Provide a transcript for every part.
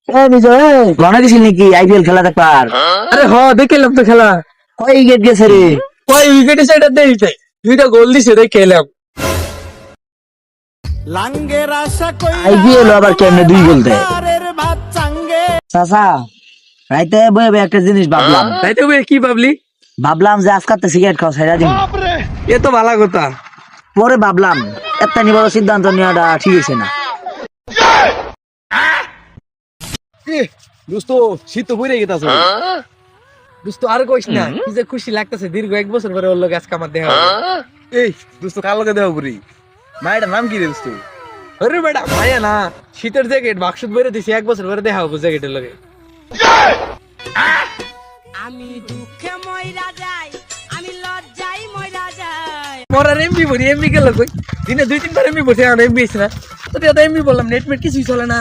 রওনা দিছিল নাকি আইপিএল খেলা দেখবার? আরে হ দেখলাম তো খেলা। কয় উইকেট গেছে রে? কয় উইকেটে সেটা দেইতে দুইটা গোল দিছে দেখলাম। আইপিএল আবার কেমনে 2 গোল দেয়? চাচা রাইতে বয়ে বয়ে একটা জিনিস ভাবলাম তাই তো কি ভাবলি? যে আজকাল তো সিগারেট খাওয়া ছেড়ে দিন। এ তো ভালো কথা। পরে ভাবলাম একটা বড় সিদ্ধান্ত নেওয়াটা ঠিক হয়েছে না। দোস্ত শীত তো পড়ে গেছে। দোস্ত আর কইস না, কি যে খুশি লাগতেছে, দীর্ঘ 1 বছর পরে ওর লগে আজকে আমার দেখা হলো। এই দোস্ত কার লগে দেওয়া পুরি মায়ের নাম কি রে দোস্ত? আরে বেটা মায়া না, শীতের জ্যাকেট বাক্সত বেরে দিছি, 1 বছর পরে দেখা হবো জ্যাকেটের লগে। আমি দুঃখে মইরা যাই, আমি লজ্জায় মইরা যাই। মরার এমবি ভরি, এমবি গেল কই? দিনে 2-3 বার এমবি ভরছে, আর এমবি আছে না তো দাদা। এমবি বললাম, নেট কিছুই চলে না।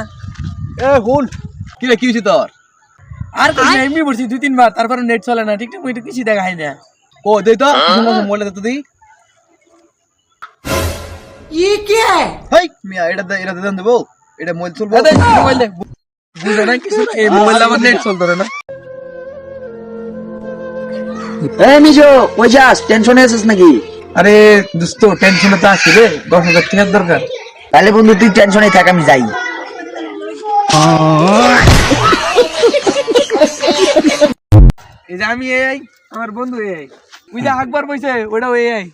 এ হুন কি রে, কি হইছে তোর? আর কই না, এমবি ভরছি 2-3 বার, তারপরে নেট চলে না ঠিকঠাক মতো, কিছুই দেখা হয় না। ও দেই তো মোবাইলটা দে তো দেই। হেই মিয়া এটা দেন দেবো, এটা মোবাইল চলবো। দাদা মোবাইল দেখ, বুঝে না কিছু না, এই মোবাইল আমার নেট চলতো না। মিজো কই যাস? টেনশনে আছিস নাকি? আরে দোস্ত টেনশনে তো আছি রে, 10,000 টাকার দরকার। তাহলে বন্ধু তুই টেনশনে থাক, আমি যাই। এই যে আমি এই আমার বন্ধু এই ওই যে আকবর বইছে ওটাও এই।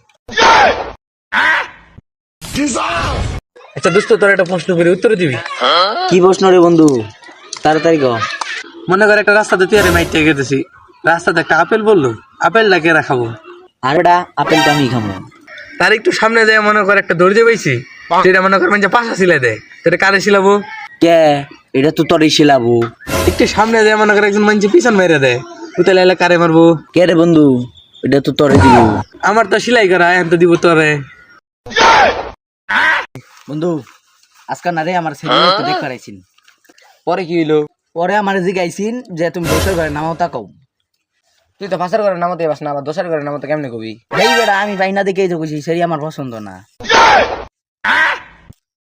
আচ্ছা দোস্ত তোর একটা প্রশ্ন করি, উত্তর দিবি? কি প্রশ্ন রে বন্ধু? তাড়াতাড়ি কর। মনে কর একটা রাস্তাতে তুই আরে মাইট গেতেছি, রাস্তাতে একটা আপেল বললো, আপেলটা কে রাখাবো? আর বেটা আপেল তো আমি খাবো। তার একটু সামনে যায় মনে কর একটা দর্জি পাইছি, সেটা মনে কর মানে পাশা সিলাই দেয়, সেটা কারে সিলাবো? কে? এটা তো তোরই শিলাবো। একটু সামনে যায় মনে কর একজন মানুষ পিছন মেরে দেয়, উতে লাইলে কারে মারবো? কে রে বন্ধু? এটা তো তোরে দিব। আমার তো সিলাই করা, এখন তো দিব তোরে। বন্ধু আজকাল না রে আমার ছেলে তো দেখ পারাইছিন। পরে কি হইলো? পরে আমার জিগাইছিন যে তুমি দোষের ঘরে নামাও তা কও। তুই তো ফাঁসার করে নামতে পারস না, আবার দোষের করে নামতে কেমনে কবি? এই বেটা আমি বাইনা দেখেই তো কইছি, সেই আমার পছন্দ না।